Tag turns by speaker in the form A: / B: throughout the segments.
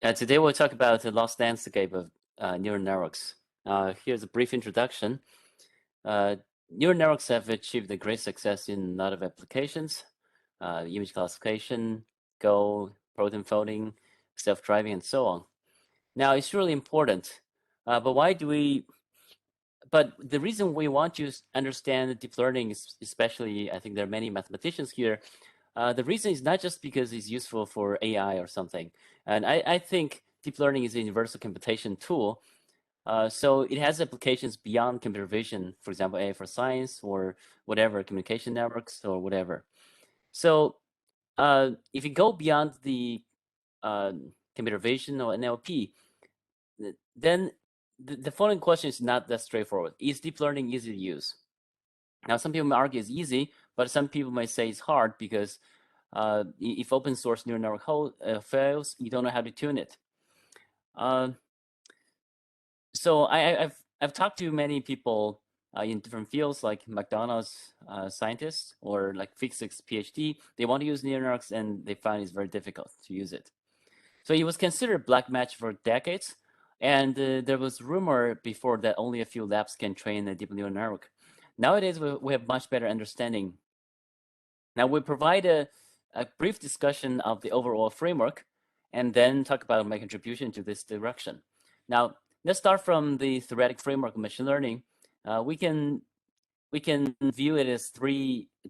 A: Today we'll talk about the lost landscape of neural networks. Here's a brief introduction. Neural networks have achieved a great success in a lot of applications, image classification, Go, protein folding, self-driving, and so on. Now, it's really important, but the reason we want to understand deep learning, especially, I think there are many mathematicians here, the reason is not just because it's useful for AI or something. And I think deep learning is a universal computation tool. So it has applications beyond computer vision, for example, AI for science or whatever, communication networks or whatever. So if you go beyond the computer vision or NLP, then the following question is not that straightforward. Is deep learning easy to use? Now, some people may argue it's easy, but some people may say it's hard because if open source neural network fails, you don't know how to tune it. So I've talked to many people in different fields, like McDonald's scientists or like physics PhD. They want to use neural networks and they find it's very difficult to use it. So it was considered black magic for decades, and there was rumor before that only a few labs can train a deep neural network. Nowadays, we have much better understanding. Now we provide a brief discussion of the overall framework, and then talk about my contribution to this direction. Now, let's start from the theoretic framework of machine learning. We can view it as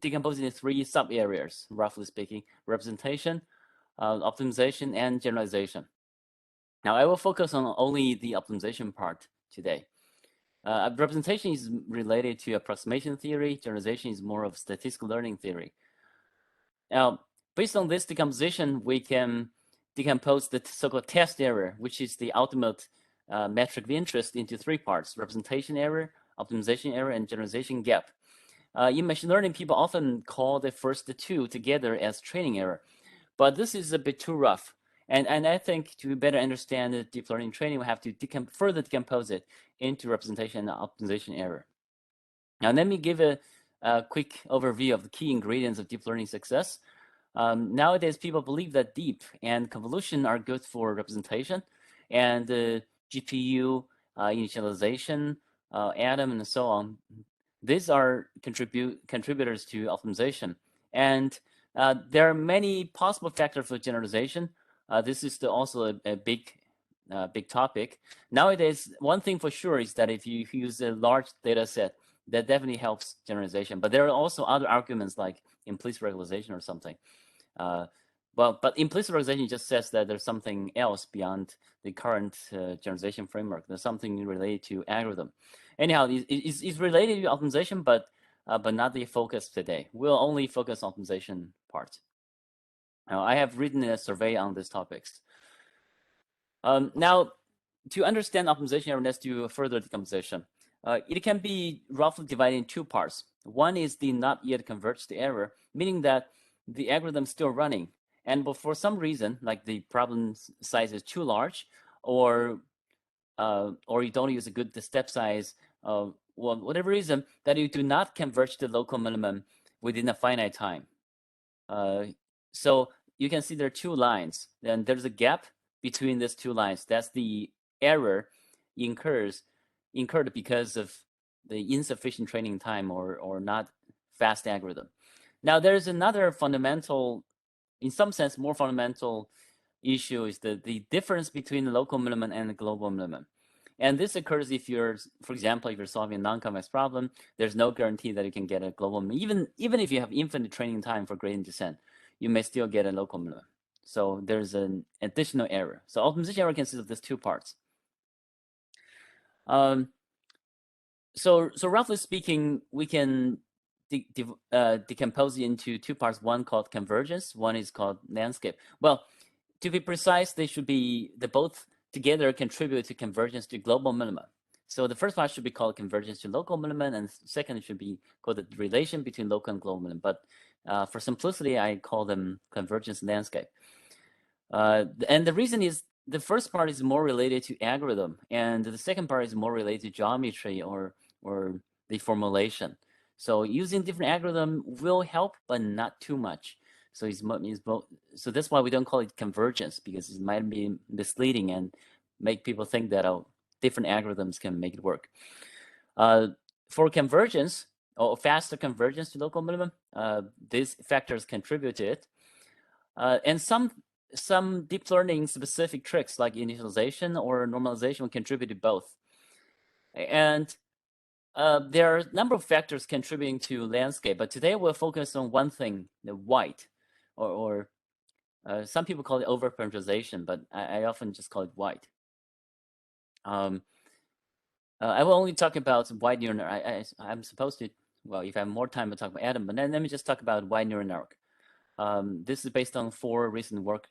A: decomposing into three sub areas, roughly speaking: representation, optimization, and generalization. Now, I will focus on only the optimization part today. Representation is related to approximation theory. Generalization is more of statistical learning theory. Now, based on this decomposition, we can decompose the so-called test error, which is the ultimate metric of interest, into three parts: representation error, optimization error, and generalization gap. In machine learning, people often call the first two together as training error, but this is a bit too rough. And I think to better understand the deep learning training, we have to further decompose it into representation and optimization error. Now, let me give a quick overview of the key ingredients of deep learning success. Nowadays, people believe that deep and convolution are good for representation, and GPU, initialization, atom, and so on. These are contributors to optimization. And there are many possible factors for generalization. This is also a big topic. Nowadays, one thing for sure is that if you use a large data set, that definitely helps generalization. But there are also other arguments like implicit regularization or something. But implicit regularization just says that there's something else beyond the current generalization framework. There's something related to algorithm. Anyhow, it's related to optimization, but not the focus today. We'll only focus on optimization part. Now, I have written a survey on these topics. Now, to understand optimization error, let's do a further decomposition. It can be roughly divided in two parts. One is the not yet converged error, meaning that the algorithm is still running, and but for some reason, like the problem size is too large, or you don't use a good step size, well, whatever reason, that you do not converge the local minimum within a finite time. So you can see there are two lines, and there's a gap between these two lines. That's the error incurred because of the insufficient training time or not fast algorithm. Now, there's another fundamental, in some sense, more fundamental issue is the difference between the local minimum and the global minimum. And this occurs if you're, for example, if you're solving a non-convex problem, there's no guarantee that you can get a global minimum. Even if you have infinite training time for gradient descent, you may still get a local minimum. So there's an additional error. So optimization error consists of these two parts. So roughly speaking, we can decompose it into two parts. One called convergence. One is called landscape. Well, to be precise, they both together contribute to convergence to global minima. So the first part should be called convergence to local minimum, and second should be called the relation between local and global minimum. But for simplicity, I call them convergence landscape. And the reason is the first part is more related to algorithm, and the second part is more related to geometry or the formulation. So using different algorithm will help, but not too much. So so that's why we don't call it convergence, because it might be misleading and make people think that different algorithms can make it work. For convergence or faster convergence to local minimum, these factors contribute to it. And some deep learning specific tricks like initialization or normalization will contribute to both. And there are a number of factors contributing to landscape, but today we'll focus on one thing, the white, or some people call it overparameterization, but I often just call it white. I will only talk about wide neural network. I'm supposed to, well, if I have more time, I'll talk about Adam, but then let me just talk about wide neural network. This is based on four recent works.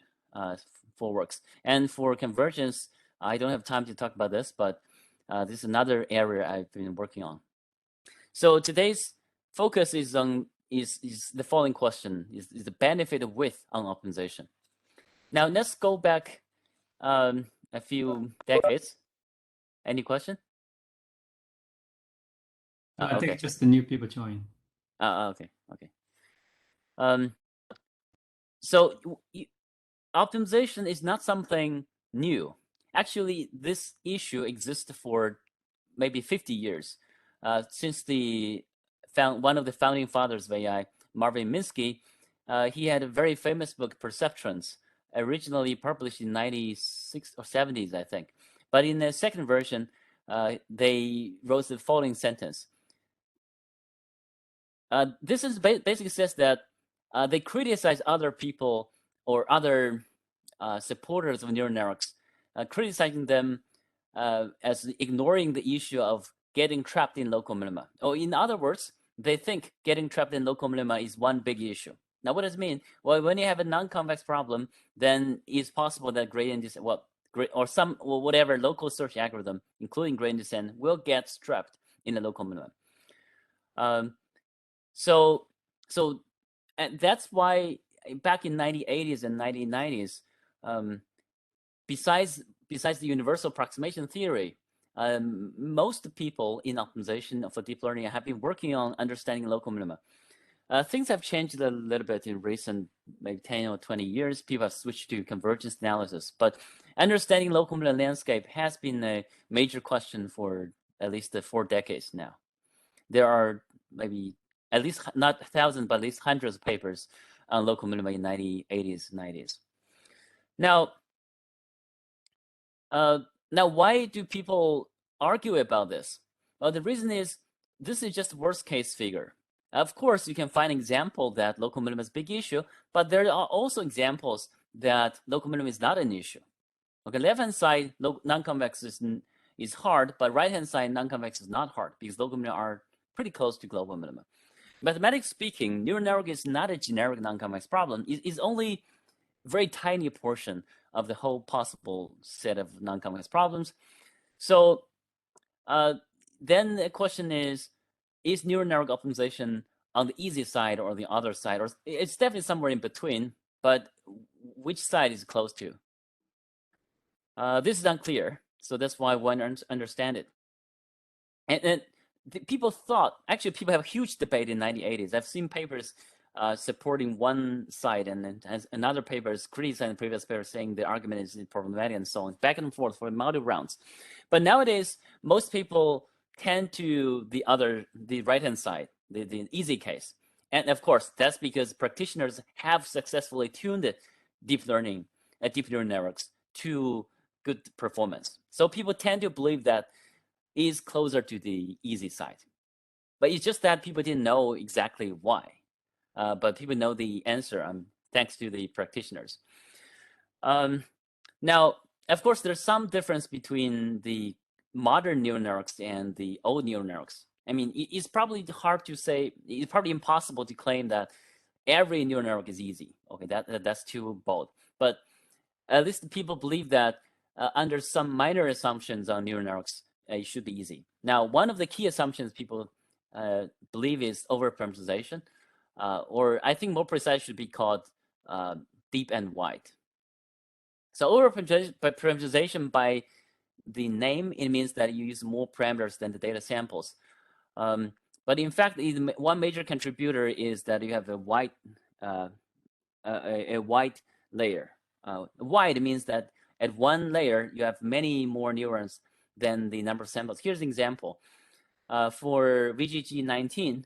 A: And for convergence, I don't have time to talk about this, but this is another area I've been working on. So today's focus is on the following question: is the benefit of width on optimization? Now let's go back a few decades. Any question?
B: I think just the new people join.
A: Okay. So optimization is not something new. Actually, this issue exists for maybe 50 years, since one of the founding fathers of AI, Marvin Minsky, he had a very famous book, Perceptrons, originally published in 96 or 70s, I think. But in the second version, they wrote the following sentence. This is basically says that they criticize other people or other supporters of neural networks, criticizing them as ignoring the issue of getting trapped in local minima. Or in other words, they think getting trapped in local minima is one big issue. Now, what does it mean? Well, when you have a non-convex problem, then it's possible that gradient descent, or whatever local search algorithm, including gradient descent, will get trapped in the local minima. So and that's why back in 1980s and 1990s, besides the universal approximation theory, most people in optimization for deep learning have been working on understanding local minima. Things have changed a little bit in recent maybe 10 or 20 years. People have switched to convergence analysis, but understanding local minima landscape has been a major question for at least 4 decades now. There are maybe at least not thousands, but at least hundreds of papers on local minima in 1980s, 90s. Now, why do people argue about this? Well, the reason is this is just worst case figure. Of course, you can find an example that local minima is a big issue, but there are also examples that local minima is not an issue. Okay, left-hand side, non-convex is hard, but right-hand side, non-convex is not hard because local minima are pretty close to global minima. Mathematically speaking, neural network is not a generic non-convex problem. It's only a very tiny portion of the whole possible set of non-convex problems. So then the question is neural network optimization on the easy side or the other side? Or it's definitely somewhere in between, but which side is it close to? This is unclear, so that's why one understand it. And people thought, actually people have a huge debate in 1980s. I've seen papers supporting one side and then another papers criticizing the previous paper saying the argument is problematic and so on, back and forth for multiple rounds. But nowadays, most people tend to the right-hand side, the easy case. And of course, that's because practitioners have successfully tuned deep learning, deep neural networks to good performance. So people tend to believe that is closer to the easy side. But it's just that people didn't know exactly why. But people know the answer thanks to the practitioners. Now, of course, there's some difference between the modern neural networks and the old neural networks. I mean, it's probably hard to say, it's probably impossible to claim that every neural network is easy. Okay, that's too bold. But at least people believe that under some minor assumptions on neural networks, it should be easy. Now, one of the key assumptions people believe is overparameterization, or I think more precise should be called deep and wide. So overparameterization by the name, it means that you use more parameters than the data samples. But in fact, one major contributor is that you have a wide a wide layer. Wide means that at one layer you have many more neurons than the number of samples. Here's an example. For VGG19,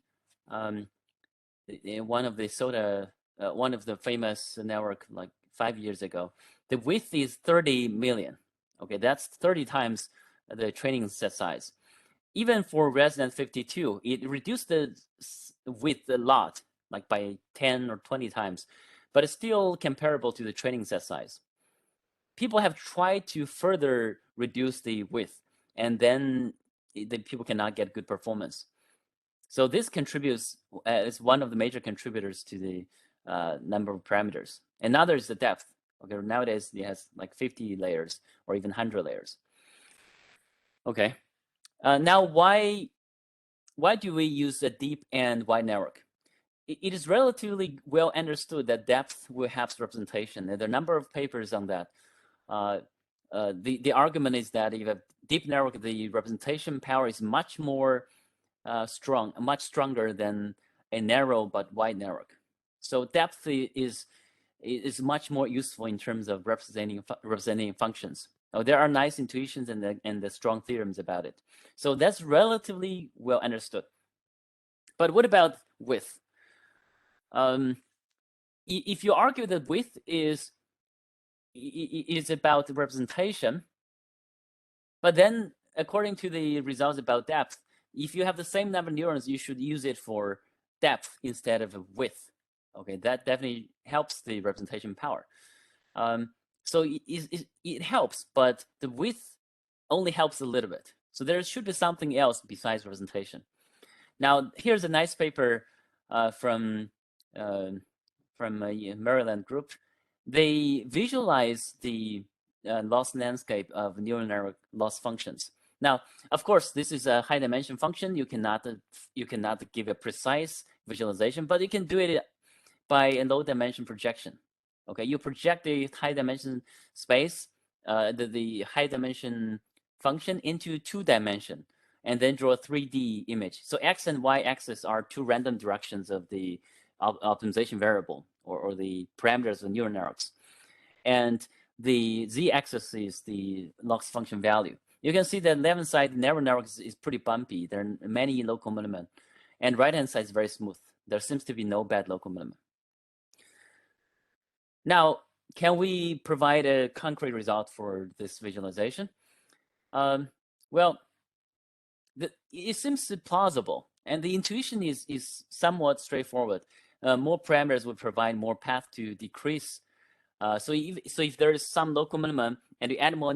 A: one of the famous network like 5 years ago, the width is 30 million. Okay, that's 30 times the training set size. Even for Resonance 52, it reduced the width a lot, like by 10 or 20 times, but it's still comparable to the training set size. People have tried to further reduce the width, and then the people cannot get good performance. So this contributes, is one of the major contributors to the number of parameters. Another is the depth. Okay, nowadays it has like 50 layers or even 100 layers. Okay, now why do we use a deep and wide network? It is relatively well understood that depth will help representation. There are a number of papers on that. The argument is that if you have deep network, the representation power is much more much stronger than a narrow but wide network. So depth is much more useful in terms of representing functions. There are nice intuitions and the strong theorems about it. So that's relatively well understood. But what about width? If you argue that width is about representation, but then according to the results about depth, if you have the same number of neurons, you should use it for depth instead of width. Okay, that definitely helps the representation power. So it helps, but the width only helps a little bit. So there should be something else besides representation. Now, here's a nice paper from Maryland group. They visualize the loss landscape of neural network loss functions. Now, of course, this is a high dimension function. You cannot give a precise visualization, but you can do it by a low dimension projection. Okay, you project the high dimension space, the high dimension function into 2 dimension, and then draw a 3D image. So x and y axis are 2 random directions of the optimization variable or the parameters of neural networks, and the z-axis is the loss function value. You can see that left-hand side narrow network is pretty bumpy. There are many local minima, and right-hand side is very smooth. There seems to be no bad local minima. Now, can we provide a concrete result for this visualization? Well, it seems plausible, and the intuition is somewhat straightforward. More parameters would provide more path to decrease. So if there is some local minimum and you add more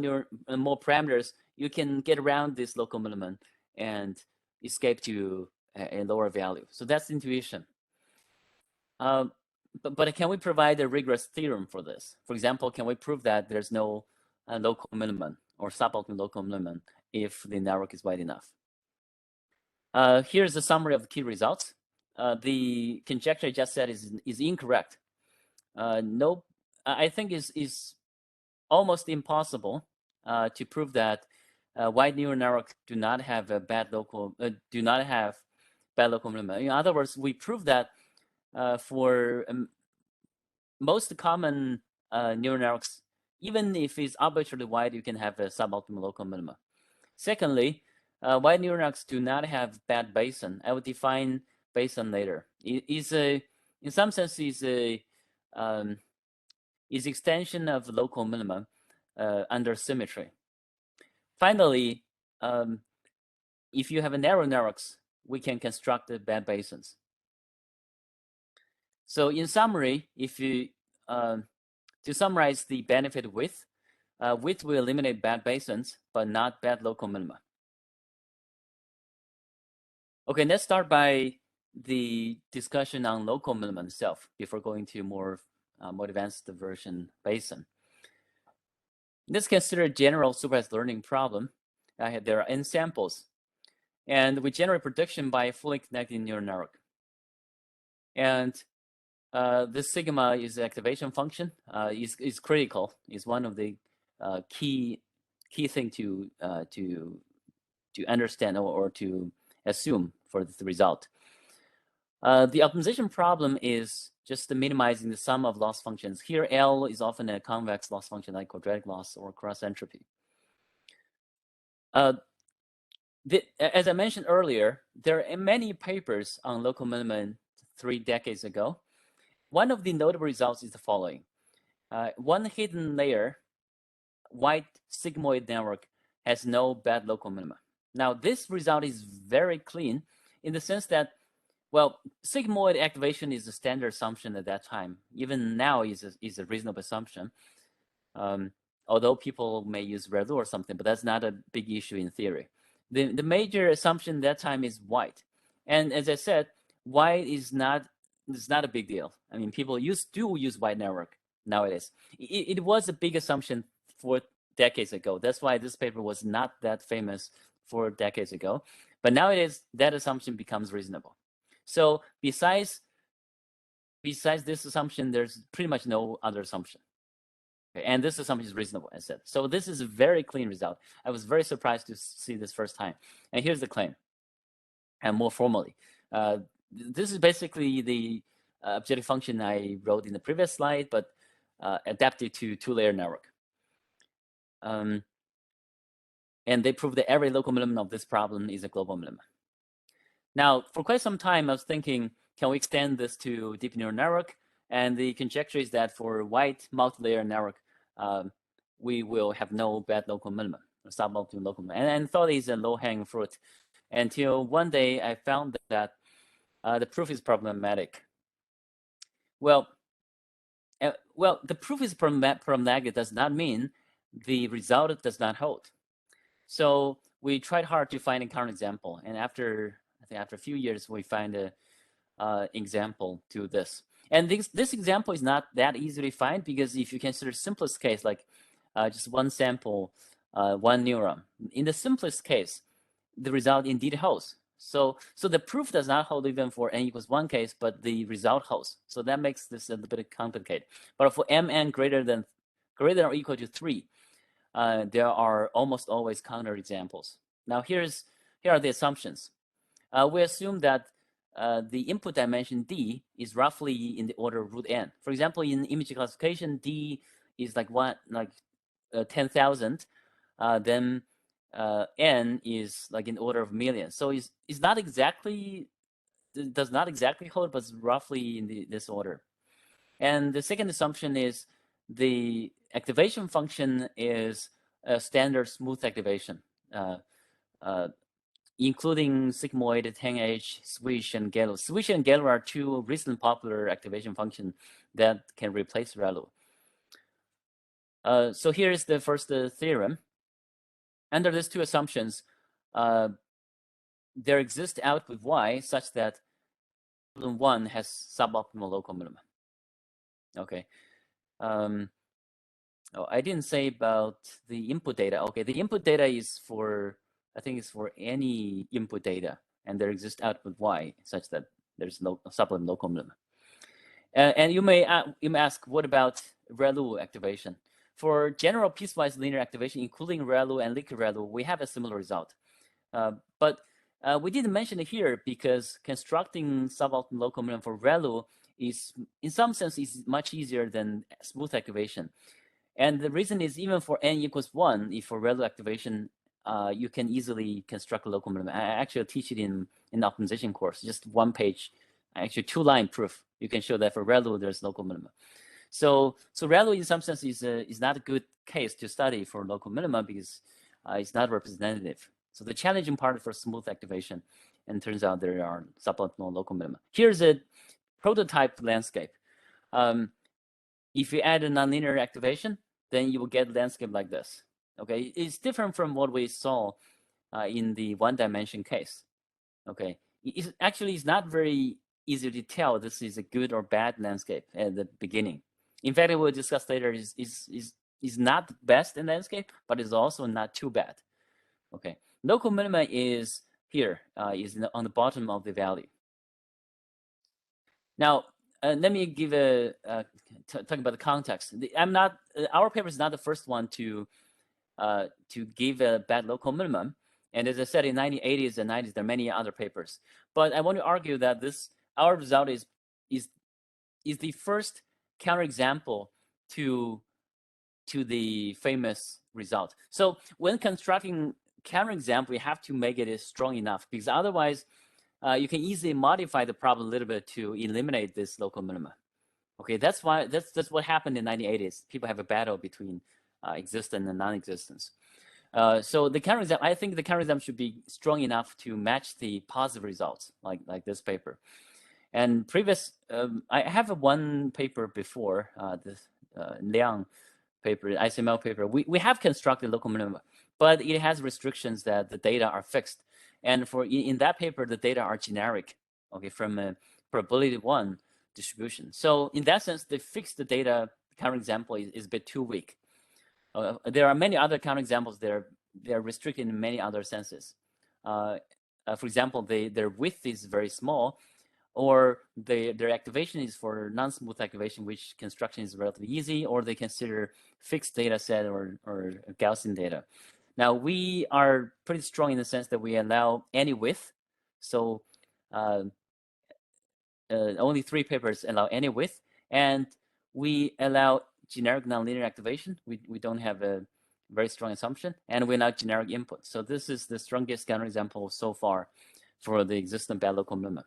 A: parameters, you can get around this local minimum and escape to a lower value. So that's intuition. But can we provide a rigorous theorem for this? For example, can we prove that there's no local minimum or suboptimal local minimum if the network is wide enough? Here's a summary of the key results. The conjecture I just said is incorrect. No, I think is almost impossible to prove that wide neural networks do not have a bad local minimum. In other words, we prove that for most common neural networks, even if it's arbitrarily wide, you can have a suboptimal local minima. Secondly, wide neural networks do not have bad basin. I will define basin later. In some sense, is extension of local minimum under symmetry. Finally, if you have a narrow networks, we can construct the bad basins. So in summary, if you to summarize the benefit of width, width will eliminate bad basins, but not bad local minima. Okay, let's start by the discussion on local minimum itself before going to more advanced version basin. Let's consider a general supervised learning problem. There are n samples, and we generate prediction by a fully connected neural network. And this sigma is the activation function. Is critical. Is one of the key thing to understand or to assume for the result. The optimization problem is just minimizing the sum of loss functions. Here, L is often a convex loss function like quadratic loss or cross entropy. As I mentioned earlier, there are many papers on local minima 3 decades ago. One of the notable results is the following. One hidden layer, white sigmoid network, has no bad local minima. Now, this result is very clean in the sense that, well, sigmoid activation is a standard assumption at that time. Even now is a reasonable assumption. Although people may use ReLU or something, but that's not a big issue in theory. The major assumption at that time is white. And as I said, white is not a big deal. I mean, people do use white network nowadays. It was a big assumption 4 decades ago. That's why this paper was not that famous 4 decades ago. But nowadays, that assumption becomes reasonable. So besides this assumption, there's pretty much no other assumption. Okay, and this assumption is reasonable, as I said. So this is a very clean result. I was very surprised to see this first time. And here's the claim, and more formally. This is basically the objective function I wrote in the previous slide, but adapted to 2-layer network. And they prove that every local minimum of this problem is a global minimum. Now, for quite some time, I was thinking, can we extend this to deep neural network? And the conjecture is that for white multi-layer network, we will have no bad local minimum, or suboptimal local minimum. And thought it's a low-hanging fruit until one day I found that the proof is problematic. Well, the proof is problematic does not mean the result does not hold. So we tried hard to find a counterexample, and after a few years, we find a example to this. And this example is not that easy to find, because if you consider simplest case, like just one sample, one neuron, in the simplest case, the result indeed holds. So the proof does not hold even for n equals 1 case, but the result holds. So that makes this a little bit complicated. But for mn greater than or equal to 3, there are almost always counterexamples. Now here are the assumptions. We assume that the input dimension D is roughly in the order of root n. For example, in image classification, D is like 10,000. Then n is like in order of millions. So it's not exactly, does not exactly hold, but it's roughly in this order. And the second assumption is the activation function is a standard smooth activation, including sigmoid, 10H, swish, and GALU. Swish and GALU are 2 recent popular activation functions that can replace ReLU. So here is the first theorem. Under these 2 assumptions, there exists output y such that problem 1 has suboptimal local minima. Okay. I didn't say about the input data. Okay, the input data is for, I think it's for any input data, and there exists output y such that there's no suboptimal local minima. And you may ask, what about ReLU activation? For general piecewise linear activation, including ReLU and liquid ReLU, we have a similar result. But we didn't mention it here because constructing suboptimal local minimum for ReLU is, in some sense, is much easier than smooth activation. And the reason is, even for n equals 1, if for ReLU activation, you can easily construct a local minimum. I actually teach it in the optimization course, just 1 page, actually 2-line proof. You can show that for ReLU, there's local minima. So ReLU, in some sense, is not a good case to study for local minima because it's not representative. So the challenging part for smooth activation, and turns out there are suboptimal local minima. Here's a prototype landscape. If you add a nonlinear activation, then you will get landscape like this. Okay, it's different from what we saw in the 1-dimension case. Okay, it's not very easy to tell this is a good or bad landscape at the beginning. In fact, we'll discuss later, is not the best in landscape, but is also not too bad. Okay, local minima is here, is on the bottom of the value. Now, let me give talk about the context. Our paper is not the first one to give a bad local minimum. And as I said, in 1980s and 90s, there are many other papers. But I want to argue that this our result is the first counterexample to the famous result. So when constructing counterexample, you have to make it strong enough, because otherwise you can easily modify the problem a little bit to eliminate this local minima. Okay, that's why that's what happened in 1980s. People have a battle between existence and non-existence. So the counterexample, I think the counterexample should be strong enough to match the positive results, like this paper. And previous, I have one paper before this Liang paper, ICML paper. We have constructed local minima, but it has restrictions that the data are fixed. And for in that paper, the data are generic, okay, from a probability 1 distribution. So in that sense, the fixed data counterexample is a bit too weak. There are many other counterexamples. They're restricted in many other senses. For example, their width is very small, or their activation is for non-smooth activation, which construction is relatively easy, or they consider fixed data set or Gaussian data. Now, we are pretty strong in the sense that we allow any width. So only 3 papers allow any width, and we allow generic nonlinear activation. We don't have a very strong assumption, and we allow generic input. So this is the strongest counterexample so far for the existing bad local minima.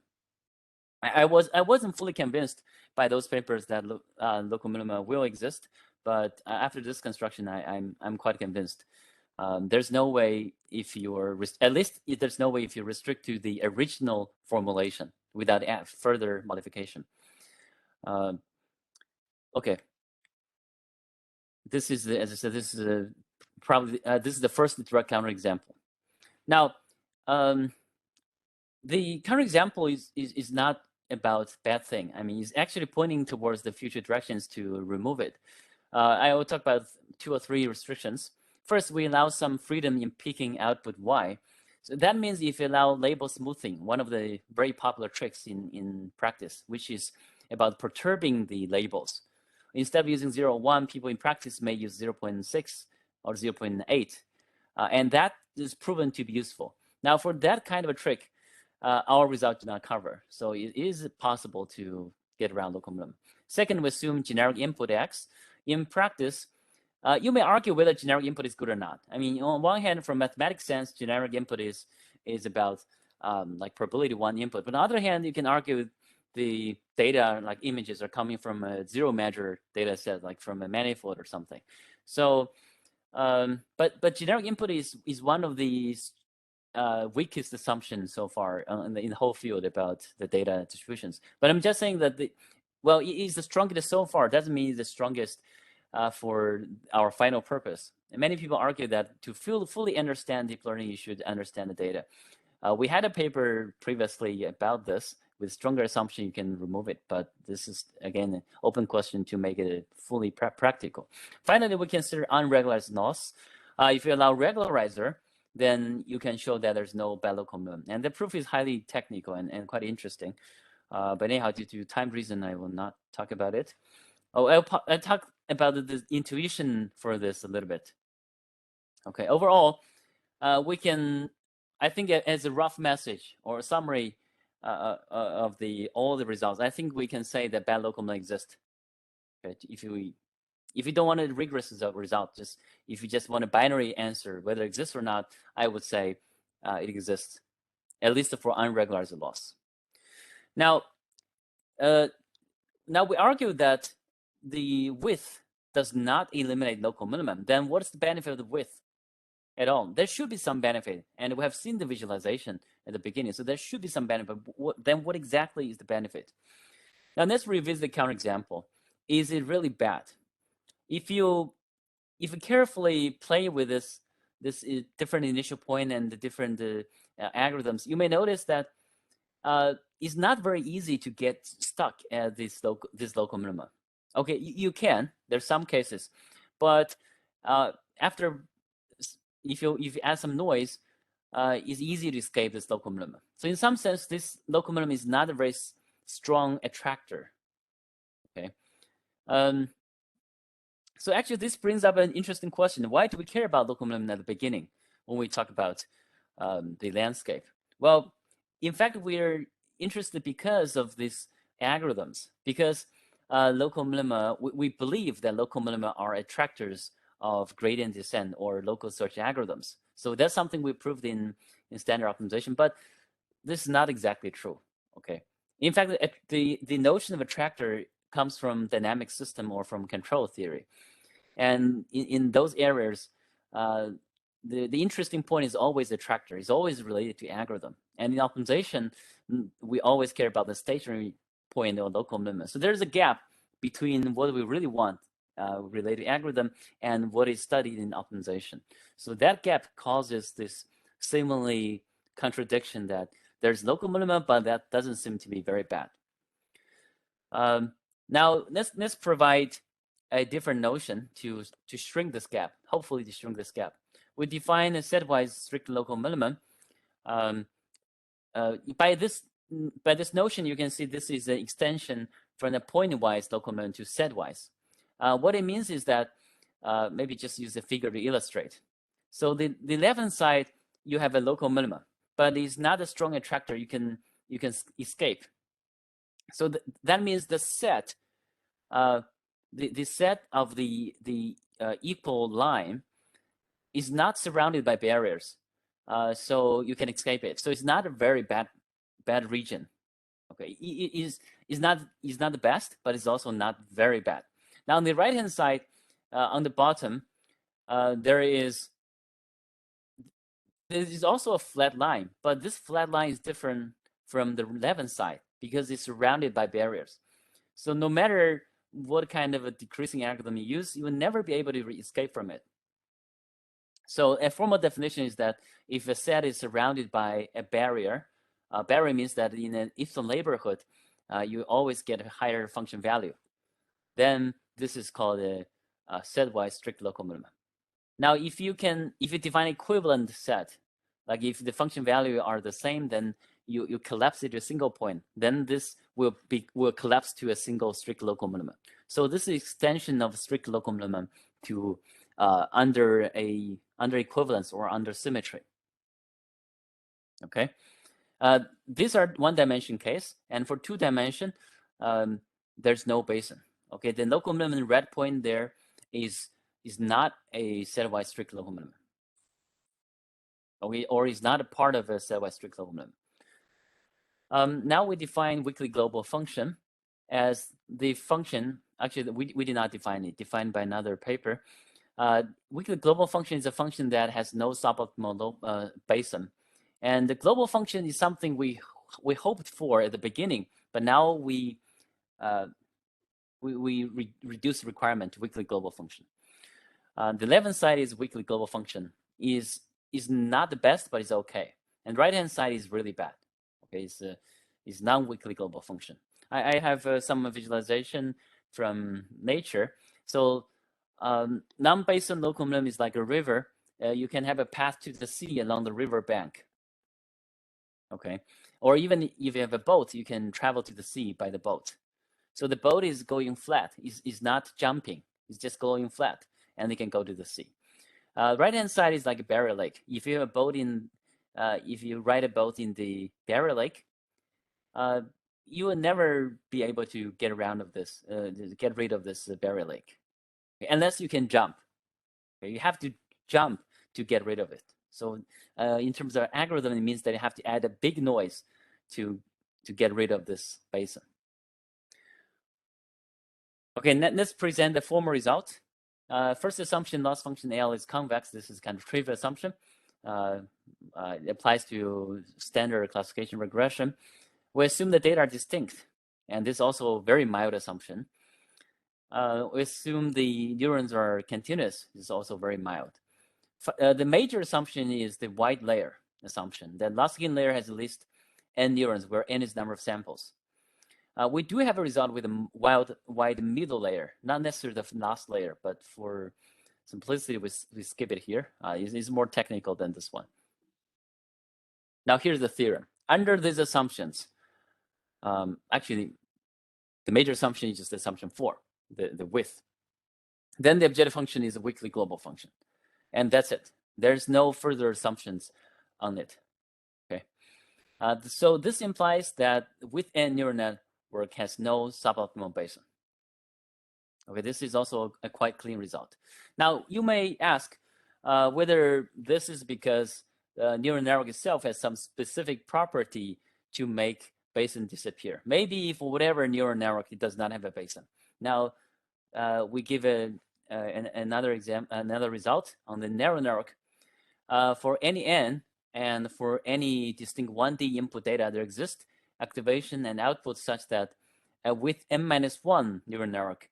A: I wasn't fully convinced by those papers that local minima will exist, but after this construction, I'm quite convinced. There's no way if you're there's no way if you restrict to the original formulation without further modification. Okay. This is as I said, this is probably this is the first direct counterexample. Now, the counterexample is not about bad thing. I mean, it's actually pointing towards the future directions to remove it. I will talk about 2 or 3 restrictions. First, we allow some freedom in picking output y. So that means if you allow label smoothing, one of the very popular tricks in practice, which is about perturbing the labels. Instead of using 0, 1, people in practice may use 0.6 or 0.8. And that is proven to be useful. Now, for that kind of a trick, our result do not cover. So it is possible to get around local minimum. Second, we assume generic input x. In practice, you may argue whether generic input is good or not. I mean, on one hand, from mathematics sense, generic input is about like probability 1 input. But on the other hand, you can argue the data, like images, are coming from a 0 measure data set, like from a manifold or something. So, but generic input is one of these weakest assumptions so far in the whole field about the data distributions. But I'm just saying that it is the strongest so far. Doesn't mean it's the strongest for our final purpose. And many people argue that to fully understand deep learning, you should understand the data. We had a paper previously about this. With stronger assumption, you can remove it. But this is, again, an open question to make it fully practical. Finally, we consider unregularized loss. If you allow regularizer, then you can show that there's no bad local minimum. And the proof is highly technical and quite interesting. But anyhow, due to time reason, I will not talk about it. Oh, I'll talk about the intuition for this a little bit. Okay, overall, we can, I think as a rough message or a summary of all the results, I think we can say that bad local minimum exist. Okay, if you don't want a rigorous result, just if you just want a binary answer, whether it exists or not, I would say it exists, at least for unregularized loss. Now, we argue that the width does not eliminate local minimum. Then what's the benefit of the width at all? There should be some benefit, and we have seen the visualization at the beginning, so there should be some benefit. Then what exactly is the benefit? Now let's revisit the counterexample. Is it really bad? If you carefully play with this different initial point and the different algorithms, you may notice that it's not very easy to get stuck at this local minima. Okay, you can. There's some cases, but after if you add some noise, it's easy to escape this local minima. So in some sense, this local minima is not a very strong attractor. Okay. So actually, this brings up an interesting question. Why do we care about local minimum at the beginning when we talk about the landscape? Well, in fact, we're interested because of these algorithms, because local minima, we believe that local minima are attractors of gradient descent or local search algorithms. So that's something we proved in standard optimization, but this is not exactly true. Okay. In fact, the notion of attractor comes from dynamic system or from control theory. And in those areas, the interesting point is always attractor, is always related to algorithm. And in optimization, we always care about the stationary point or local minimum. So there's a gap between what we really want related to algorithm and what is studied in optimization. So that gap causes this seemingly contradiction that there's local minimum, but that doesn't seem to be very bad. Now let's provide a different notion to shrink this gap, hopefully to shrink this gap. We define a setwise strict local minimum. By this notion, you can see this is an extension from the point-wise local minimum to setwise. What it means is that, maybe just use a figure to illustrate. So the left-hand side, you have a local minimum, but it's not a strong attractor you can escape. So that means the set, the set of the equal line is not surrounded by barriers, so you can escape it. So it's not a very bad region. Okay, it is not the best, but it's also not very bad. Now on the right hand side, on the bottom, there is also a flat line, but this flat line is different from the left-hand side because it's surrounded by barriers. So no matter what kind of a decreasing algorithm you use, you will never be able to escape from it. So a formal definition is that if a set is surrounded by a barrier means that in an epsilon neighborhood, you always get a higher function value. Then this is called a setwise strict local minimum. Now, if you define equivalent set, like if the function value are the same, then you collapse it to a single point. Then this will collapse to a single strict local minimum. So this is extension of strict local minimum to under equivalence or under symmetry. Okay, these are one-dimension case, and for two-dimension, there's no basin. Okay, the local minimum red point there is not a setwise strict local minimum. Okay, or is not a part of a setwise strict local minimum. Now we define weakly global function as the function. Actually, we did not define it. Defined by another paper. Weakly global function is a function that has no suboptimal basin, and the global function is something we hoped for at the beginning, but now we reduce requirement to weakly global function. The left-hand side is weakly global function is not the best, but it's okay, and right-hand side is really bad. Okay, it's non-weakly global function. I have some visualization from nature. So non-basin local minimum is like a river. You can have a path to the sea along the river bank. Okay, or even if you have a boat, you can travel to the sea by the boat. So the boat is going flat, is not jumping, it's just going flat, and they can go to the sea. Right-hand side is like a barrier lake. If you have a boat if you ride a boat in the barrier lake, you will never be able to get around of this, get rid of this barrier lake, okay, unless you can jump. Okay, you have to jump to get rid of it. So in terms of algorithm, it means that you have to add a big noise to get rid of this basin. Okay, let's present the formal result. First assumption, loss function L is convex. This is kind of trivial assumption. It applies to standard classification regression. We assume the data are distinct, and this is also a very mild assumption. We assume the neurons are continuous. This is also very mild. The major assumption is the wide layer assumption. The last skin layer has at least n neurons, where n is number of samples. We do have a result with a wide middle layer, not necessarily the last layer, but for simplicity, we skip it here. It's more technical than this one. Now here's the theorem. Under these assumptions, actually, the major assumption is just assumption 4, the width. Then the objective function is a weakly global function. And that's it. There's no further assumptions on it. Okay. So this implies that with n neural network has no suboptimal basin. Okay, this is also a quite clean result. Now, you may ask whether this is because the neural network itself has some specific property to make basin disappear. Maybe for whatever neural network, it does not have a basin. Now, we give another result on the narrow network. For any n and for any distinct 1D input data, there exists activation and output such that with n-1 neural network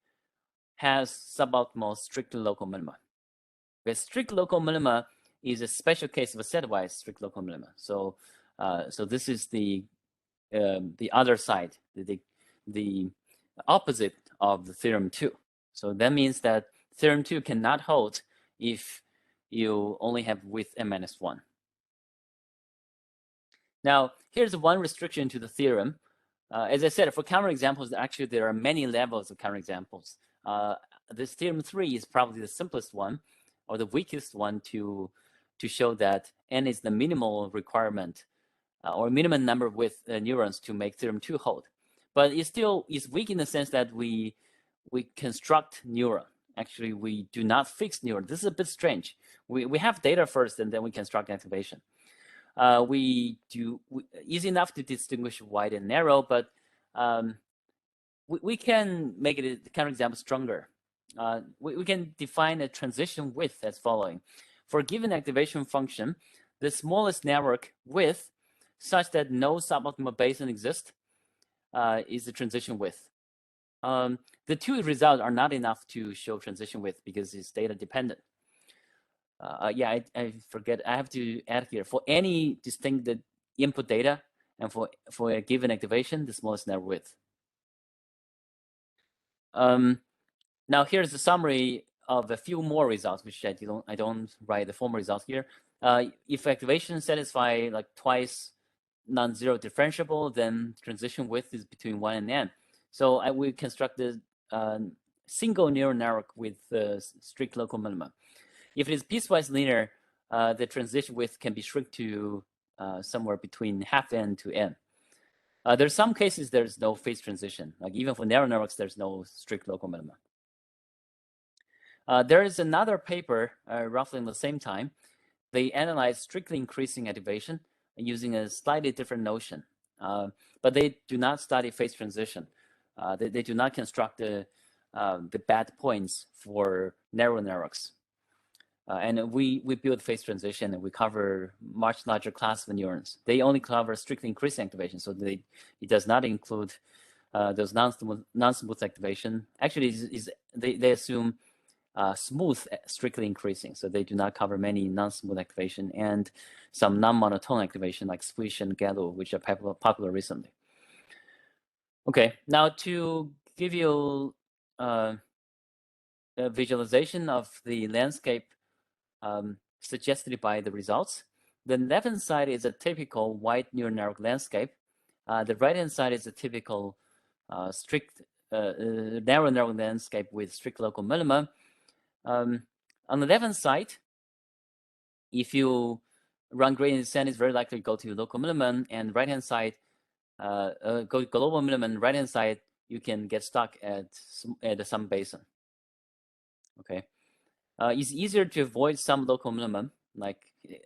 A: has suboptimal strict local minima. The strict local minima is a special case of a set-wise strict local minima. So, so this is the other side, the opposite of the theorem 2. So that means that theorem 2 cannot hold if you only have width n-1. Now, here's one restriction to the theorem. As I said, for counterexamples, actually there are many levels of counterexamples. This theorem 3 is probably the simplest one, or the weakest one to show that n is the minimal requirement, or minimum number with neurons to make theorem 2 hold. But it still is weak in the sense that we construct neuron. Actually, we do not fix neuron. This is a bit strange. We have data first, and then we construct activation. Easy enough to distinguish wide and narrow, but we can make it a counterexample stronger. We can define a transition width as following. For a given activation function, the smallest network width such that no suboptimal basin exists is the transition width. The two results are not enough to show transition width because it's data dependent. Yeah, I forget. I have to add here for any distinct input data and for a given activation, the smallest network width. Now here's a summary of a few more results, which I don't write the formal results here. If activation satisfy like twice non-zero differentiable, then transition width is between 1 and n. So we constructed single neural network with strict local minima. If it is piecewise linear, the transition width can be shrunk to somewhere between half n to n. There's some cases there's no phase transition. Like even for narrow networks, there's no strict local minima. There is another paper roughly in the same time. They analyzed strictly increasing activation using a slightly different notion, but they do not study phase transition. They do not construct the bad points for narrow networks. And we build phase transition and we cover much larger class of neurons. They only cover strictly increasing activation, so it does not include those non-smooth activation. Actually, they assume smooth strictly increasing, so they do not cover many non-smooth activation and some non-monotone activation like squish and gallo, which are popular recently. Okay, now to give you a visualization of the landscape suggested by the results. The left-hand side is a typical wide neural network landscape. The right-hand side is a typical strict narrow network landscape with strict local minima. On the left-hand side, if you run gradient descent, it's very likely to go to local minimum, and right-hand side, go to global minimum. Right-hand side, you can get stuck at some basin. Okay. It's easier to avoid some local minimum. Like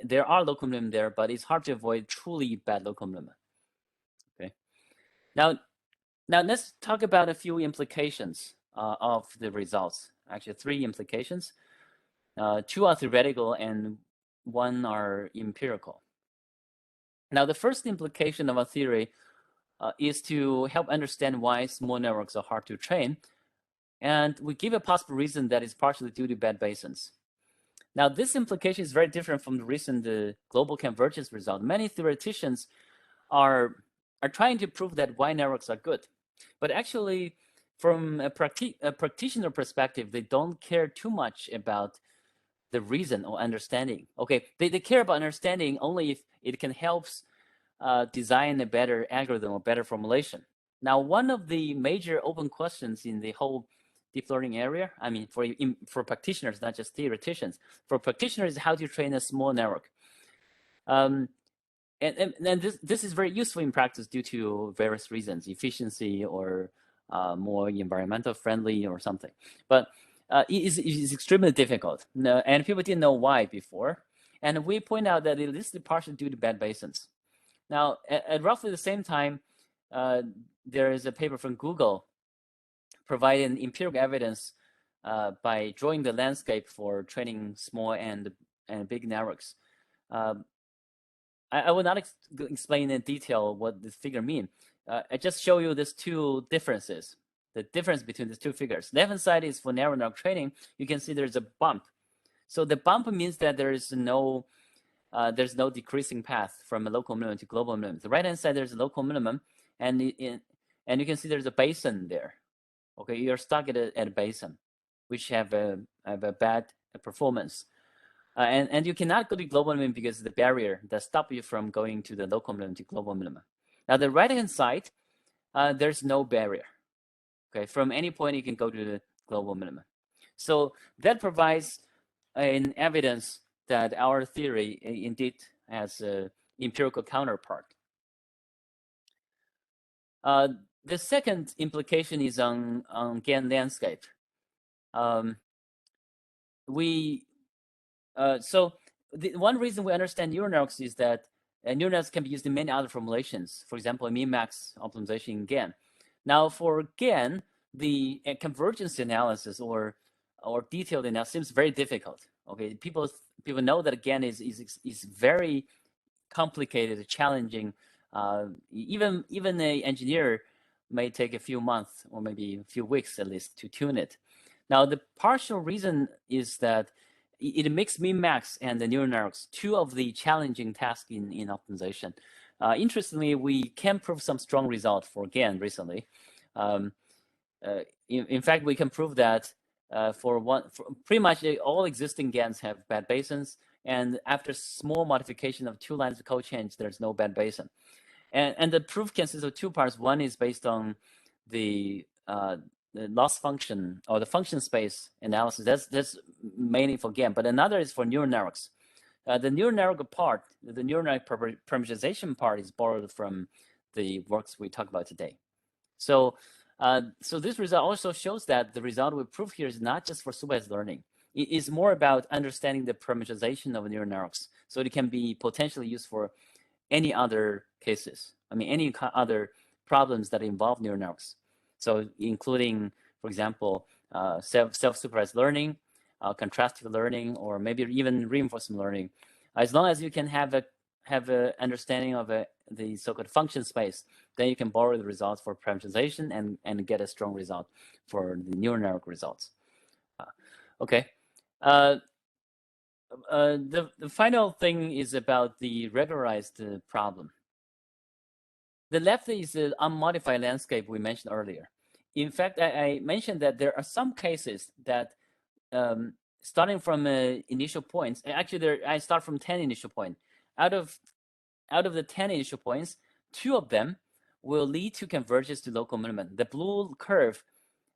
A: there are local minimum there, but it's hard to avoid truly bad local minimum. Okay. Now let's talk about a few implications of the results. Actually, 3 implications. 2 are theoretical and 1 are empirical. Now, the first implication of a theory is to help understand why small networks are hard to train. And we give a possible reason that is partially due to bad basins. Now, this implication is very different from the recent global convergence result. Many theoreticians are trying to prove that wide networks are good. But actually, from a practitioner perspective, they don't care too much about the reason or understanding. Okay, they care about understanding only if it can help design a better algorithm or better formulation. Now, one of the major open questions in the whole deep learning area, I mean, for practitioners, not just theoreticians, for practitioners, how to train a small network. And and this is very useful in practice due to various reasons, efficiency or more environmental friendly or something. But it is extremely difficult, and people didn't know why before. And we point out that it is partially due to bad basins. Now, at roughly the same time, there is a paper from Google providing empirical evidence by drawing the landscape for training small and big networks. I will not explain in detail what this figure means. I just show you these two differences, the difference between these two figures. Left-hand side is for narrow network training. You can see there's a bump. So the bump means that there's no decreasing path from a local minimum to global minimum. The right-hand side, there's a local minimum, and you can see there's a basin there. Okay, you're stuck at a basin, which have a bad performance. And you cannot go to global minimum because of the barrier that stops you from going to the local minimum to global minimum. Now, the right-hand side, there's no barrier. Okay, from any point you can go to the global minimum. So that provides an evidence that our theory indeed has an empirical counterpart. The second implication is on GAN Landscape. So the one reason we understand neural networks is that neural networks can be used in many other formulations. For example, min-max optimization in GAN. Now, for GAN, the convergence analysis or detailed analysis seems very difficult. Okay, people know that GAN is very complicated, challenging. Even an engineer may take a few months or maybe a few weeks at least to tune it. Now, the partial reason is that it makes min-max and the neural networks two of the challenging tasks in optimization. Interestingly, we can prove some strong result for GAN recently. In fact, we can prove that for pretty much all existing GANs have bad basins, and after small modification of 2 lines of code change, there's no bad basin. And the proof consists of 2 parts. One is based on the loss function or the function space analysis. That's mainly for GAN, but another is for neural networks. The neural network part, the neural network parameterization part, is borrowed from the works we talk about today. So this result also shows that the result we prove here is not just for supervised learning. It is more about understanding the parameterization of neural networks, so it can be potentially used for any other cases. I mean, any other problems that involve neural networks. So including, for example, self-supervised learning, contrastive learning, or maybe even reinforcement learning. As long as you can have a understanding of the so-called function space, then you can borrow the results for parameterization and get a strong result for the neural network results. Okay. The final thing is about the regularized problem. The left is the unmodified landscape we mentioned earlier. In fact, I mentioned that there are some cases that starting from initial points, actually I start from 10 initial points. Out of the 10 initial points, 2 of them will lead to convergence to local minimum. The blue curve,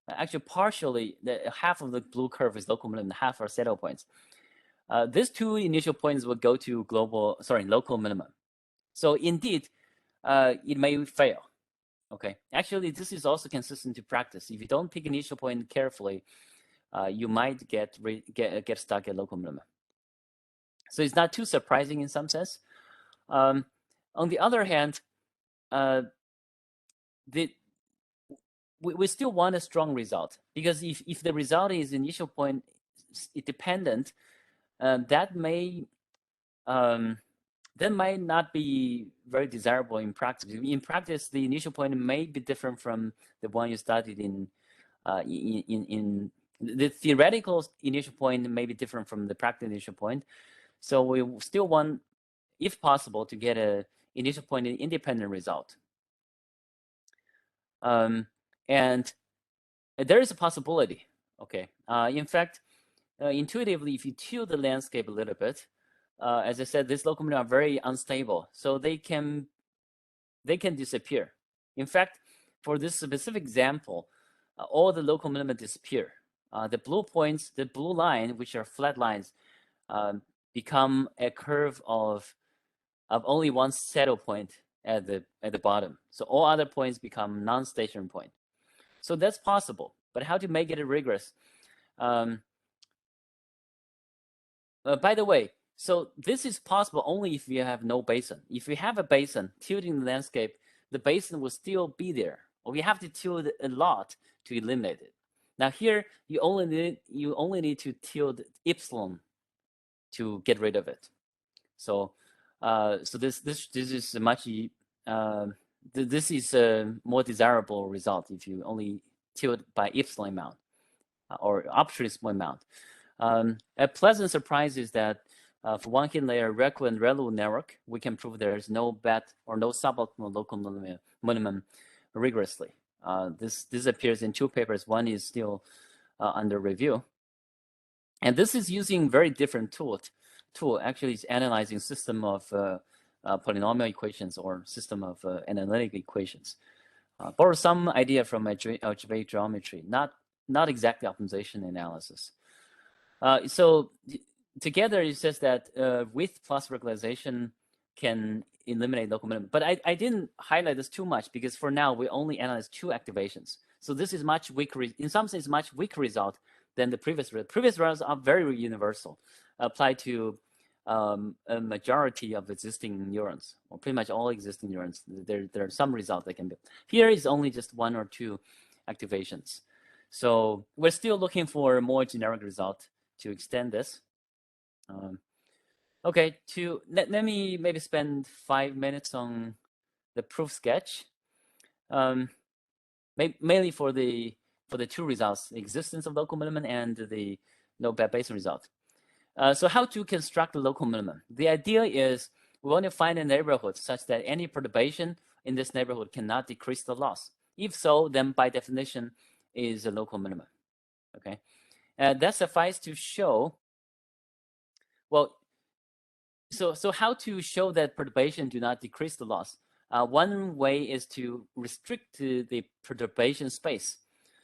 A: actually partially, half of the blue curve is local minimum, half are saddle points. These 2 initial points will go to local minimum. So indeed, it may fail. Okay, actually, this is also consistent to practice. If you don't pick initial point carefully, you might get stuck at local minimum. So it's not too surprising in some sense. On the other hand, we still want a strong result, because if the result is initial point dependent, that might not be very desirable in practice. In practice, the initial point may be different from the one you studied in the theoretical initial point may be different from the practical initial point. So we still want, if possible, to get a initial point independent result. And there is a possibility. Okay. In fact, intuitively, if you tilt the landscape a little bit, as I said, these local minima are very unstable, so they can disappear. In fact, for this specific example, all the local minima disappear. The blue points, the blue line, which are flat lines, become a curve of of only one saddle point at the bottom. So all other points become non-stationary point. So that's possible, but how to make it rigorous? By the way, so this is possible only if you have no basin. If you have a basin tilting the landscape, the basin will still be there. Or you have to tilt a lot to eliminate it. Now here you only need to tilt epsilon to get rid of it. So this is a much this is a more desirable result if you only tilt by epsilon amount or arbitrary small amount. A pleasant surprise is that for one hidden layer ReQU and ReLU network, we can prove there is no BET or no suboptimal local minimum rigorously. This appears in 2 papers. One is still under review. And this is using very different tool. Actually, it's analyzing system of polynomial equations or system of analytic equations. Borrow some idea from algebraic geometry, not exactly optimization analysis. So together it says that width plus regularization can eliminate local minimum. But I didn't highlight this too much because for now we only analyze 2 activations. So this is much weaker, in some sense, much weaker result than the previous results. Previous results are very universal, apply to a majority of existing neurons, or pretty much all existing neurons. There are some results that can be. Here is only just 1 or 2 activations. So we're still looking for a more generic result to extend this. Okay, let me maybe spend 5 minutes on the proof sketch, mainly for the 2 results, the existence of local minimum and the no bad basin result. So how to construct the local minimum? The idea is we want to find a neighborhood such that any perturbation in this neighborhood cannot decrease the loss. If so, then by definition is a local minimum. Okay, that suffices to show. Well, so how to show that perturbation do not decrease the loss? One way is to restrict the perturbation space.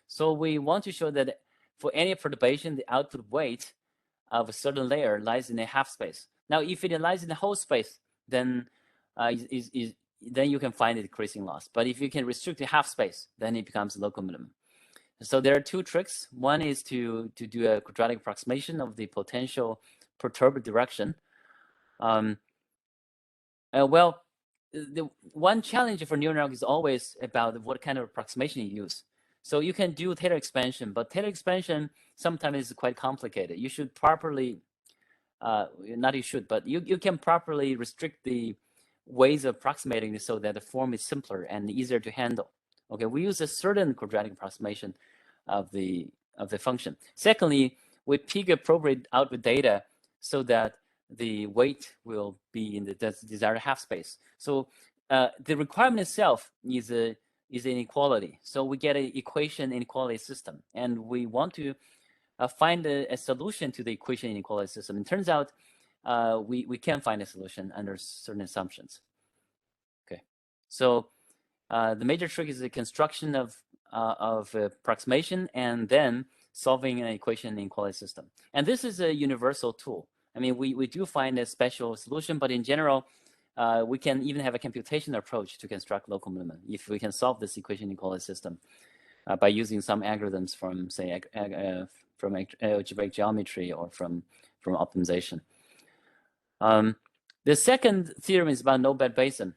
A: So we want to show that for any perturbation, the output weight of a certain layer lies in a half space. Now, if it lies in the whole space, then then you can find a decreasing loss. But if you can restrict the half space, then it becomes a local minimum. So there are 2 tricks. One is to do a quadratic approximation of the potential perturbed direction. Well, the one challenge for neural network is always about what kind of approximation you use. So you can do Taylor expansion, but Taylor expansion sometimes is quite complicated. You should properly, not you should, but you can properly restrict the ways of approximating it so that the form is simpler and easier to handle. Okay, we use a certain quadratic approximation of the function. Secondly, we pick appropriate output data so that the weight will be in the desired half space. So the requirement itself is an inequality. So we get an equation inequality system, and we want to find a solution to the equation inequality system. It turns out we can find a solution under certain assumptions. Okay, so the major trick is the construction of approximation and then solving an equation inequality system. And this is a universal tool. I mean, we do find a special solution, but in general, we can even have a computation approach to construct local minimum if we can solve this equation inequality system by using some algorithms from, say, from algebraic geometry or from optimization. The second theorem is about no bad basin.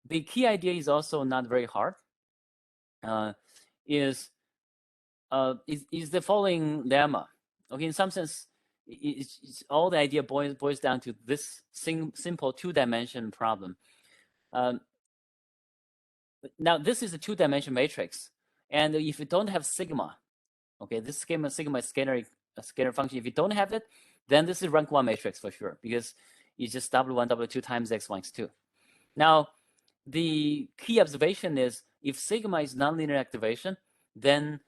A: The key idea is also not very hard. Is the following lemma? Okay, in some sense, it's all the idea boils down to this simple 2-dimension problem. Now this is a 2-dimension matrix, and if you don't have sigma, okay, this sigma is a scalar function. If you don't have it, then this is rank 1 matrix for sure, because it's just W1, W2 times X1, X2. Now, the key observation is if sigma is nonlinear activation, then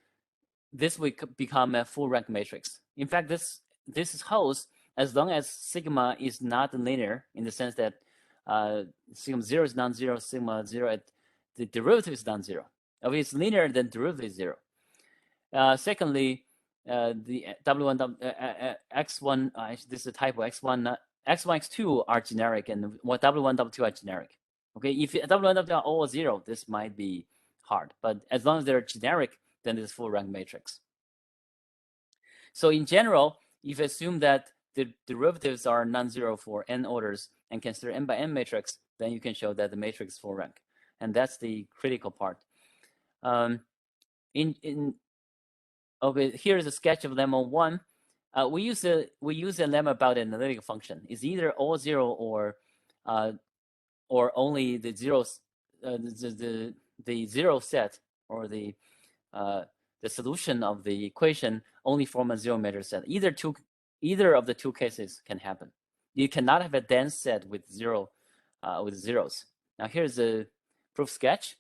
A: this will become a full rank matrix. In fact, this holds as long as sigma is not linear in the sense that sigma 0 is non-zero, sigma 0 the derivative is non-zero. If it's linear, then derivative is 0. Secondly, the W1 X1 this is a typo X1 x1, x2 are generic, and w1, w2 are generic. Okay, if w1, w2 are all 0, this might be hard. But as long as they're generic, then it's full rank matrix. So in general, if you assume that the derivatives are non-zero for n orders and consider n by n matrix, then you can show that the matrix is full rank, and that's the critical part. Okay, here's a sketch of lemma 1. We use a lemma about an analytic function. It's either all 0 or only the zeros, the zero set, or the solution of the equation only form a zero measure set. Either of the two cases can happen. You cannot have a dense set with zeros. Now here's a proof sketch.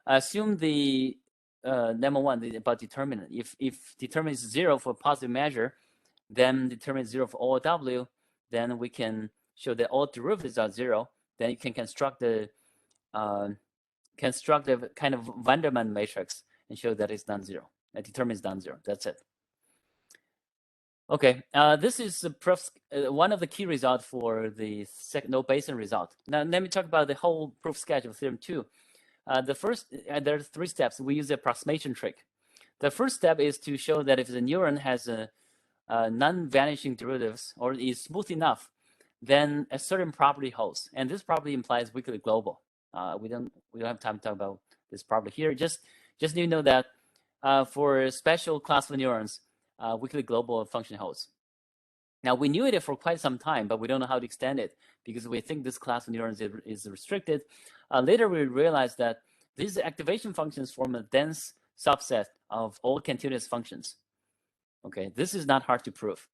A: Assume the lemma 1 about determinant. If determinant is 0 for positive measure, then determinant is 0 for all w, then we can show that all derivatives are 0. Then you can construct the kind of Vanderman matrix and show that it's non-zero. That determinant is non-zero. That's it. Okay, this is one of the key results for the no basin result. Now let me talk about the whole proof sketch of theorem 2. The first, there are 3 steps. We use the approximation trick. The first step is to show that if the neuron has a non-vanishing derivatives or is smooth enough, then a certain property holds, and this property implies weakly global. We don't have time to talk about this property here. Just need to know that for special class of neurons, weakly global function holds. Now we knew it for quite some time, but we don't know how to extend it because we think this class of neurons is restricted. Later we realized that these activation functions form a dense subset of all continuous functions. Okay, this is not hard to prove.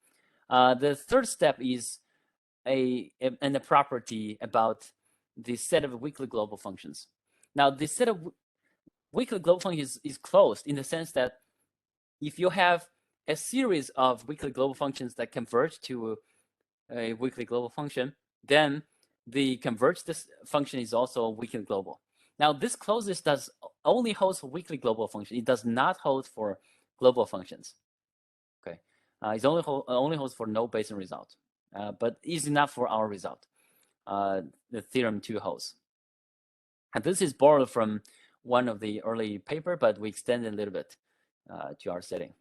A: The third step is a property about the set of weakly global functions. Now the set of weakly global functions is closed in the sense that if you have a series of weakly global functions that converge to a weakly global function, then the converged function is also weakly global. Now this closest only holds for weakly global function. It does not hold for global functions. Okay, it only holds for no basin result, but is enough for our result. The theorem 2 holds, and this is borrowed from one of the early paper, but we extended a little bit to our setting.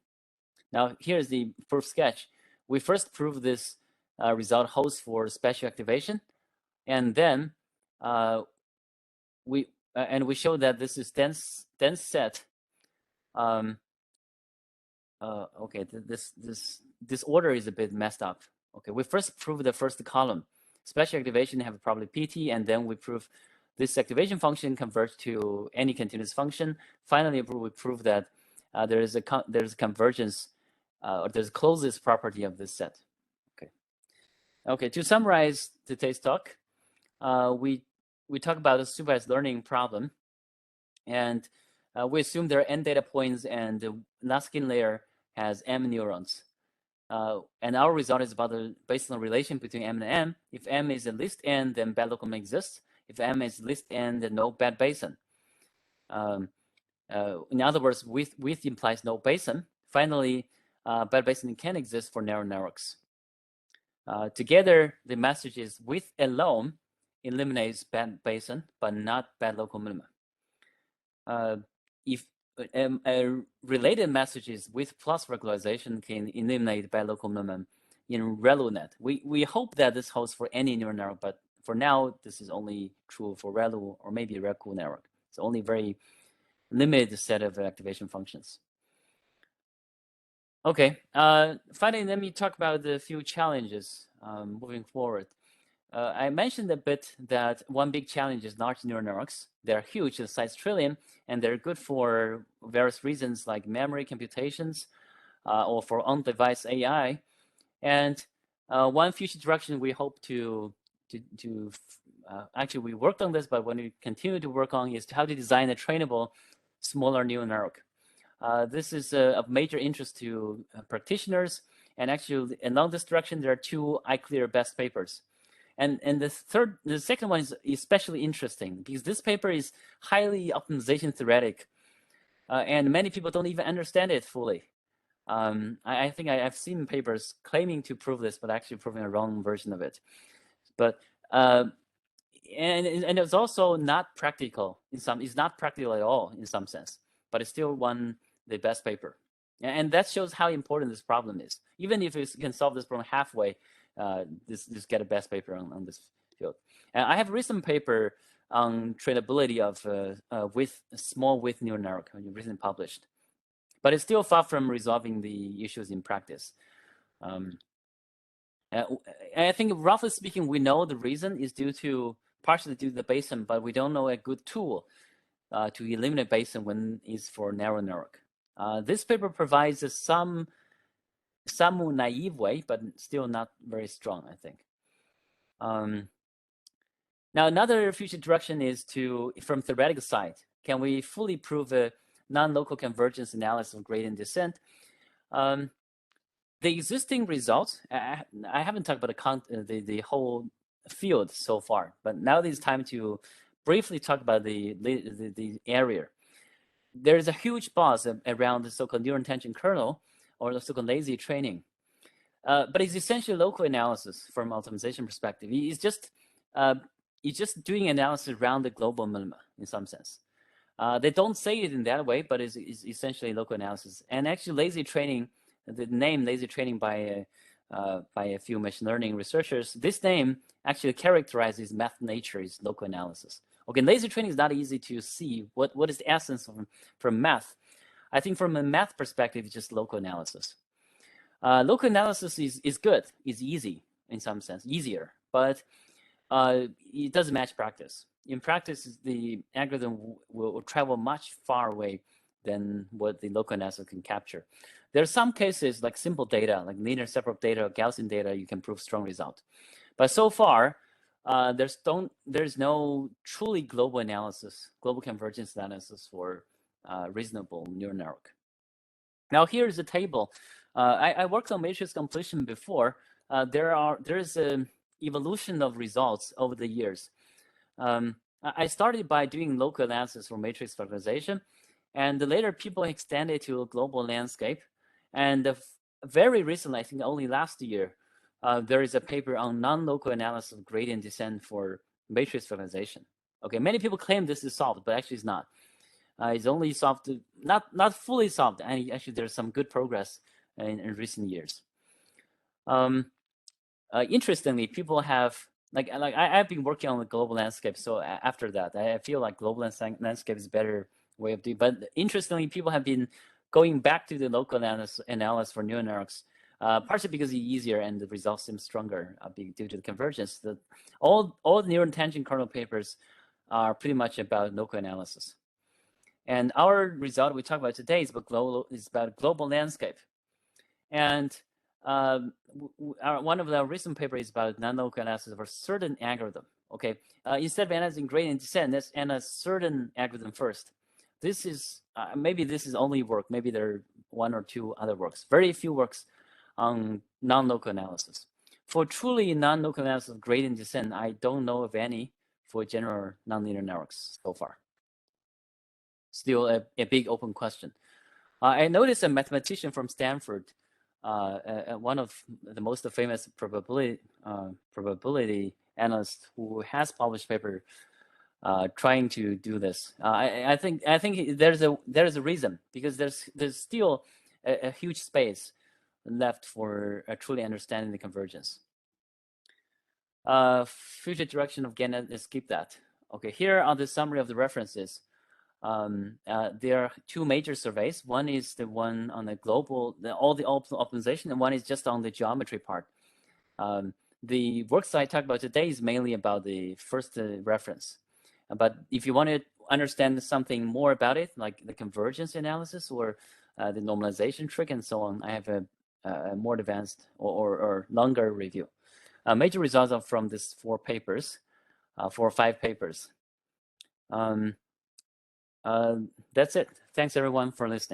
A: Now here's the proof sketch. We first prove this result holds for special activation, and then we show that this is dense set. Okay, this order is a bit messed up. Okay, we first prove the first column. Special activation have a probability PT, and then we prove this activation function converts to any continuous function. Finally, we prove that there's a convergence, or there's closest property of this set. Okay. To summarize today's talk, we talk about a supervised learning problem, and we assume there are n data points and the last skin layer has m neurons. And our result is about the basin relation between m and m. If m is at least n, then bad local minima exists. If m is at least n, then no bad basin. In other words, width implies no basin. Finally, bad basin can exist for narrow networks. Together, the message is width alone eliminates bad basin, but not bad local minima. If a related message is width plus regularization can eliminate bad local minimum in ReLU-net. We hope that this holds for any neural network, but for now, this is only true for ReLU or maybe ReQU network. It's only very limited set of activation functions. Okay, finally, let me talk about the few challenges moving forward. I mentioned a bit that one big challenge is large neural networks. They're huge, the size trillion, and they're good for various reasons like memory computations or for on-device AI. And one future direction we hope to actually we worked on this, but when we continue to work on is how to design a trainable smaller neural network. This is of major interest to practitioners, and actually along this direction there are 2 ICLR best papers. And the second one is especially interesting because this paper is highly optimization theoretic, and many people don't even understand it fully. I think I've seen papers claiming to prove this, but actually proving a wrong version of it. But and it's also not practical in some. It's not practical at all in some sense, but it still won the best paper, and that shows how important this problem is. Even if you can solve this problem halfway, just get a best paper on this field. And I have a recent paper on trainability of with small width neural network, recently published, but it's still far from resolving the issues in practice. I think, roughly speaking, we know the reason is partially due to the basin, but we don't know a good tool to eliminate basin when it's for narrow network. This paper provides some naive way, but still not very strong, I think. Now, another future direction is from theoretical side, can we fully prove a non-local convergence analysis of gradient descent? The existing results, I haven't talked about the whole field so far, but now it's time to briefly talk about the area. There's a huge buzz around the so-called neural intention kernel, or the so-called lazy training. But it's essentially local analysis from optimization perspective. It's just doing analysis around the global minima in some sense. They don't say it in that way, but it's essentially local analysis. And actually, lazy training, the name lazy training by a few machine learning researchers, this name actually characterizes math nature's local analysis. Okay, lazy training is not easy to see. What is the essence from math? I think from a math perspective, it's just local analysis. Local analysis is good, is easy in some sense, easier, but it doesn't match practice. In practice, the algorithm will travel much far away than what the local analysis can capture. There are some cases like simple data, like linear separable data or Gaussian data, you can prove strong result. But so far, there's no truly global analysis, global convergence analysis for reasonable neural network. Now here's a table. I worked on matrix completion before. There's an evolution of results over the years. I started by doing local analysis for matrix factorization, and later people extended to a global landscape. And very recently, I think only last year, there is a paper on non-local analysis of gradient descent for matrix factorization. Okay, many people claim this is solved, but actually it's not. It's only solved, not fully solved. And actually, there's some good progress in recent years. Interestingly, people have I've been working on the global landscape. So after that, I feel like global landscape is a better way of doing. But interestingly, people have been going back to the local analysis for neural networks, partially because it's easier and the results seem stronger due to the convergence. All the neural intention kernel papers are pretty much about local analysis. And our result we talk about today is about global landscape. And one of the recent papers is about non-local analysis of a certain algorithm. Okay, instead of analyzing gradient descent, let's analyze certain algorithm first. This is maybe this is only work. Maybe there are one or two other works. Very few works on non-local analysis. For truly non-local analysis of gradient descent, I don't know of any for general nonlinear networks so far. Still a big open question. I noticed a mathematician from Stanford, one of the most famous probability analysts, who has published paper trying to do this. I think there's a reason, because there's still a huge space left for truly understanding the convergence. Future direction of GAN, let's skip that. Okay, here are the summary of the references. There are two major surveys. One is the one on the global, all the optimization, and one is just on the geometry part. The works I talked about today is mainly about the first reference. But if you want to understand something more about it, like the convergence analysis or the normalization trick and so on, I have a more advanced or longer review. Major results are from these 4 or 5 papers. That's it. Thanks everyone for listening.